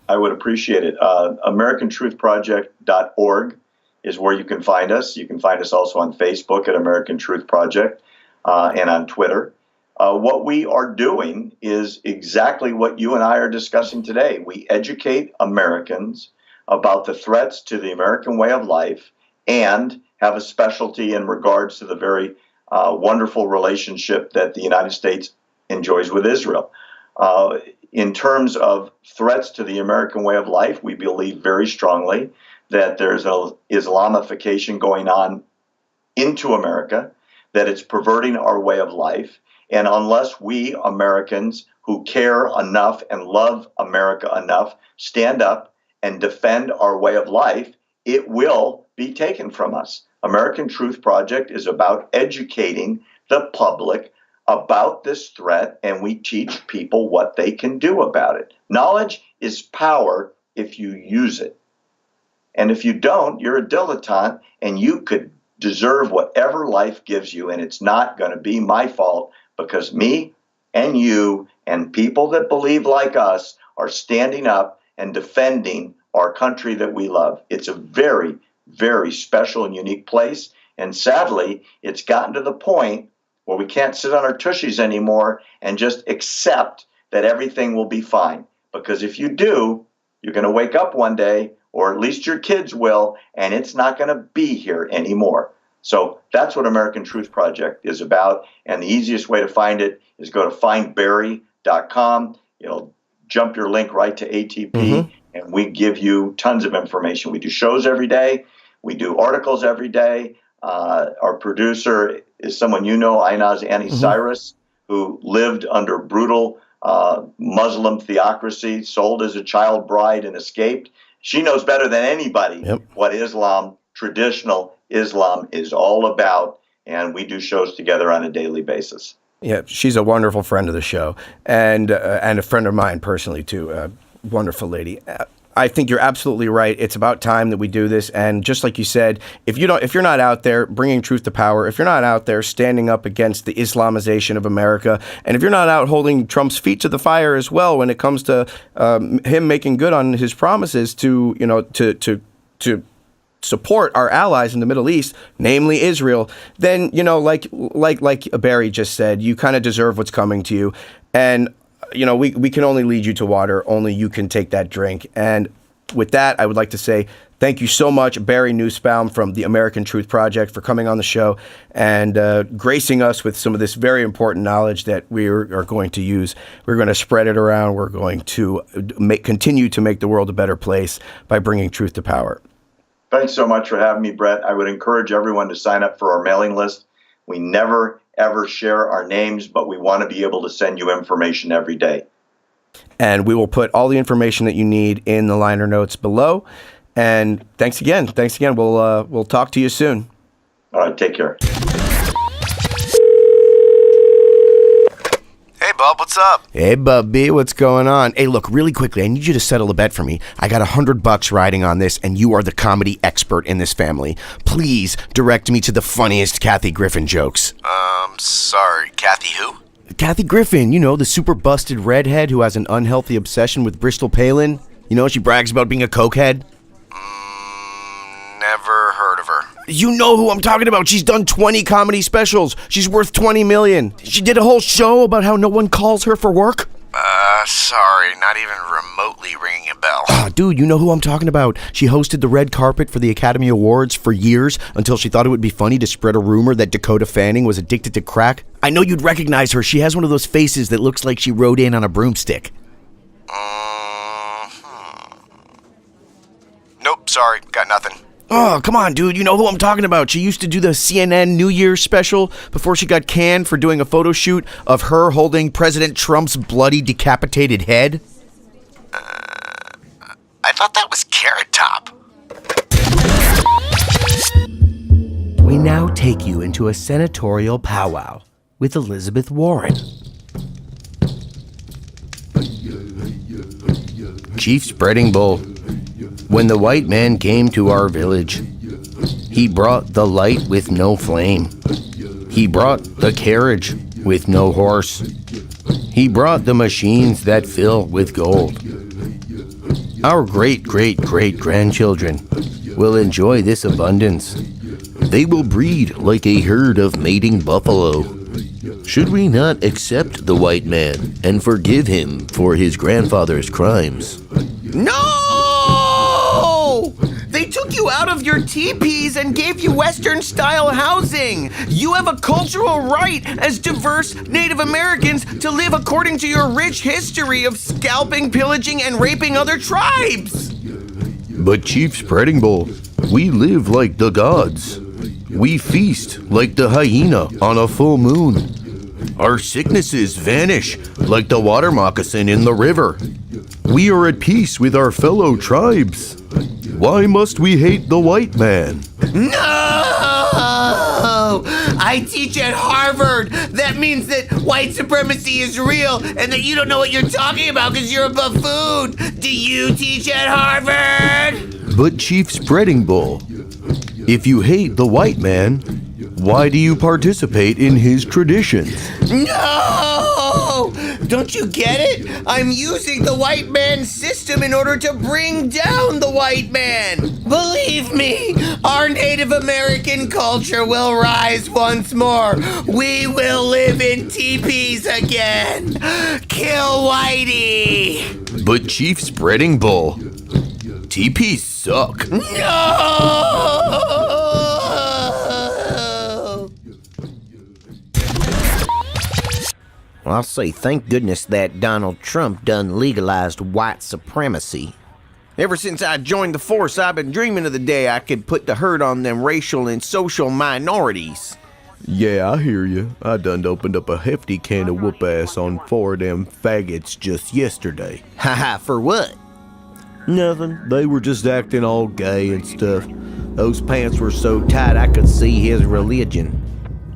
I would appreciate it. AmericanTruthProject.org is where you can find us. You can find us also on Facebook at American Truth Project. and on Twitter. What we are doing is exactly what you and I are discussing today. We educate Americans about the threats to the American way of life and have a specialty in regards to the very wonderful relationship that the United States enjoys with Israel. In terms of threats to the American way of life, we believe very strongly that there's an Islamification going on into America, that it's perverting our way of life. And unless we Americans who care enough and love America enough stand up and defend our way of life, it will be taken from us. American Truth Project is about educating the public about this threat, and we teach people what they can do about it. Knowledge is power if you use it. And if you don't, you're a dilettante, and you could deserve whatever life gives you, and it's not going to be my fault, because me and you and people that believe like us are standing up and defending our country that we love. It's a very, very special and unique place, and sadly, it's gotten to the point where we can't sit on our tushies anymore and just accept that everything will be fine. Because if you do, you're going to wake up one day, or at least your kids will, and it's not going to be here anymore. So that's what American Truth Project is about. And the easiest way to find it is go to findbarry.com. It'll jump your link right to ATP, and we give you tons of information. We do shows every day. We do articles every day. Our producer is someone you know, Inaz Annie Cyrus, who lived under brutal Muslim theocracy, sold as a child bride and escaped. She knows better than anybody what Islam, traditional Islam, is all about, and we do shows together on a daily basis. Yeah, she's a wonderful friend of the show, and a friend of mine personally too. Wonderful lady. I think you're absolutely right. It's about time that we do this. And just like you said, if you're not out there bringing truth to power, if you're not out there standing up against the Islamization of America, and if you're not out holding Trump's feet to the fire as well when it comes to him making good on his promises to support our allies in the Middle East, namely Israel, then like Barry just said, you kind of deserve what's coming to you. And we can only lead you to water. Only you can take that drink. And with that, I would like to say thank you so much, Barry Nussbaum from the American Truth Project, for coming on the show and gracing us with some of this very important knowledge that we are going to use. We're going to spread it around. We're going to continue to make the world a better place by bringing truth to power. Thanks so much for having me, Brett. I would encourage everyone to sign up for our mailing list. We never, ever share our names, but we want to be able to send you information every day. And we will put all the information that you need in the liner notes below. And thanks again. We'll talk to you soon. All right, take care. Hey, Bub, what's up? Hey, Bubby, what's going on? Hey, look, really quickly, I need you to settle a bet for me. I got $100 riding on this, and you are the comedy expert in this family. Please direct me to the funniest Kathy Griffin jokes. Sorry, Kathy who? Kathy Griffin, the super busted redhead who has an unhealthy obsession with Bristol Palin. She brags about being a cokehead. Never heard of her. You know who I'm talking about. She's done 20 comedy specials. She's worth $20 million. She did a whole show about how no one calls her for work. Sorry, not even remotely ringing a bell. Dude, you know who I'm talking about. She hosted the red carpet for the Academy Awards for years until she thought it would be funny to spread a rumor that Dakota Fanning was addicted to crack. I know you'd recognize her. She has one of those faces that looks like she rode in on a broomstick. Nope, sorry, got nothing. Oh, come on, dude. You know who I'm talking about. She used to do the CNN New Year's special before she got canned for doing a photo shoot of her holding President Trump's bloody decapitated head. I thought that was Carrot Top. We now take you into a senatorial powwow with Elizabeth Warren. Chief Spreading Bull. When the white man came to our village, he brought the light with no flame. He brought the carriage with no horse. He brought the machines that fill with gold. Our great-great-great-grandchildren will enjoy this abundance. They will breed like a herd of mating buffalo. Should we not accept the white man and forgive him for his grandfather's crimes? No! They took you out of your teepees and gave you Western-style housing. You have a cultural right as diverse Native Americans to live according to your rich history of scalping, pillaging, and raping other tribes. But Chief Spreading Bull, we live like the gods. We feast like the hyena on a full moon. Our sicknesses vanish like the water moccasin in the river. We are at peace with our fellow tribes. Why must we hate the white man? No! I teach at Harvard. That means that white supremacy is real and that you don't know what you're talking about because you're a buffoon. Do you teach at Harvard? But Chief Spreading Bull, if you hate the white man, why do you participate in his traditions? No! Don't you get it? I'm using the white man's system in order to bring down the white man. Believe me, our Native American culture will rise once more. We will live in teepees again. Kill Whitey! But Chief Spreading Bull, teepees suck. No! I'll say thank goodness that Donald Trump done legalized white supremacy. Ever since I joined the force, I've been dreaming of the day I could put the hurt on them racial and social minorities. Yeah, I hear you. I done opened up a hefty can of whoop ass on 4 of them faggots just yesterday. Haha, for what? Nothing. They were just acting all gay and stuff. Those pants were so tight I could see his religion.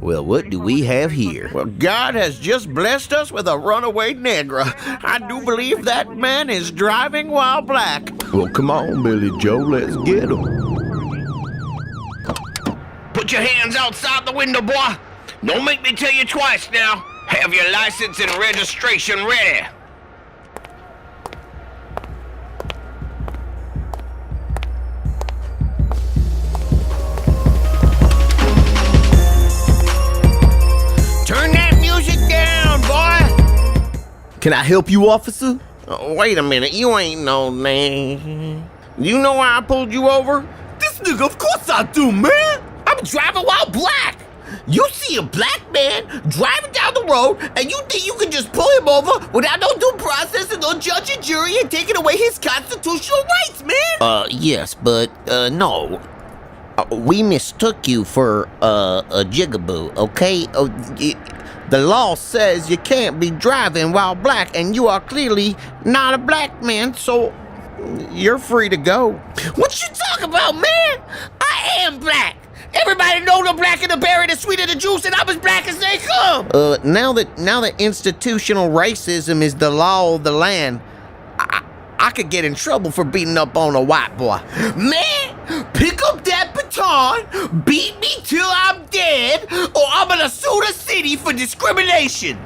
Well, what do we have here? Well, God has just blessed us with a runaway negra. I do believe that man is driving while black. Well, come on, Billy Joe, let's get him. Put your hands outside the window, boy. Don't make me tell you twice now. Have your license and registration ready. Turn that music down, boy. Can I help you, officer? Oh, wait a minute, you ain't no name. You know why I pulled you over? This nigga, of course I do, man. I'm driving while black. You see a black man driving down the road, and you think you can just pull him over without no due process and no judge and jury and taking away his constitutional rights, man? Yes, but, no. We mistook you for, a jigaboo, okay? The law says you can't be driving while black, and you are clearly not a black man, so you're free to go. What you talking about, man? I am black. Everybody know the black and the berry, the sweet of the juice, and I'm as black as they come. Now that institutional racism is the law of the land, I could get in trouble for beating up on a white boy. Man, pick up that baton, beat me till I'm dead, or I'm gonna sue the city for discrimination.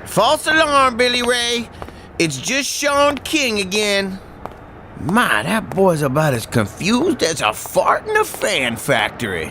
False alarm, Billy Ray. It's just Sean King again. My, that boy's about as confused as a fart in a fan factory.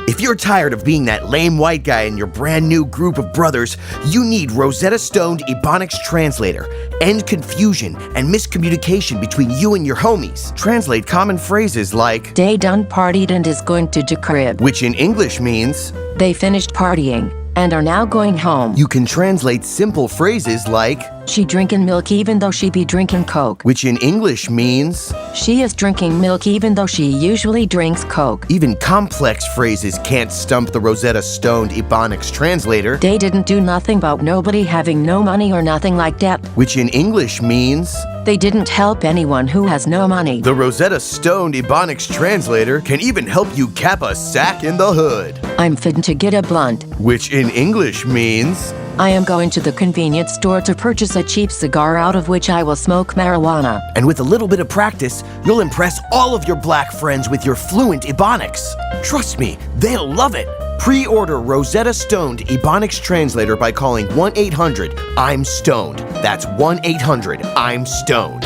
If you're tired of being that lame white guy in your brand new group of brothers, you need Rosetta Stone Ebonics Translator. End confusion and miscommunication between you and your homies. Translate common phrases like They done partied and is going to the crib. which in English means They finished partying and are now going home. you can translate simple phrases like She drinking milk even though she be drinking Coke. which in English means She is drinking milk even though she usually drinks Coke. even complex phrases can't stump the Rosetta Stone Ebonics Translator, They didn't do nothing about nobody having no money or nothing like that. which in English means They didn't help anyone who has no money. the Rosetta Stone Ebonics Translator can even help you cap a sack in the hood, I'm fitting to get a blunt. which in English means I am going to the convenience store to purchase a cheap cigar out of which I will smoke marijuana. and with a little bit of practice, you'll impress all of your black friends with your fluent Ebonics. Trust me, they'll love it. Pre-order Rosetta Stoned Ebonics Translator by calling 1-800-I'm-STONED. That's 1-800-I'm-STONED.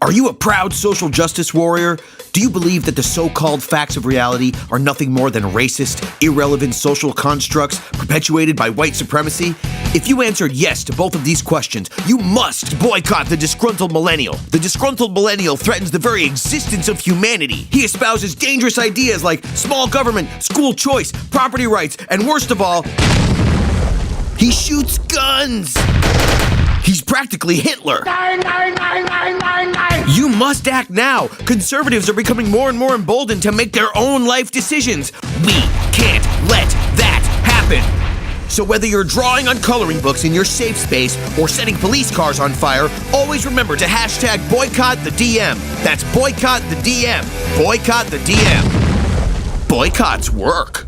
Are you a proud social justice warrior? Do you believe that the so-called facts of reality are nothing more than racist, irrelevant social constructs perpetuated by white supremacy? If you answered yes to both of these questions, you must boycott the Disgruntled Millennial. The Disgruntled Millennial threatens the very existence of humanity. He espouses dangerous ideas like small government, school choice, property rights, and worst of all, he shoots guns! He's practically Hitler. You must act now. Conservatives are becoming more and more emboldened to make their own life decisions. We can't let that happen. So whether you're drawing on coloring books in your safe space or setting police cars on fire, always remember to hashtag boycott the DM. That's boycott the DM. Boycott the DM. Boycotts work.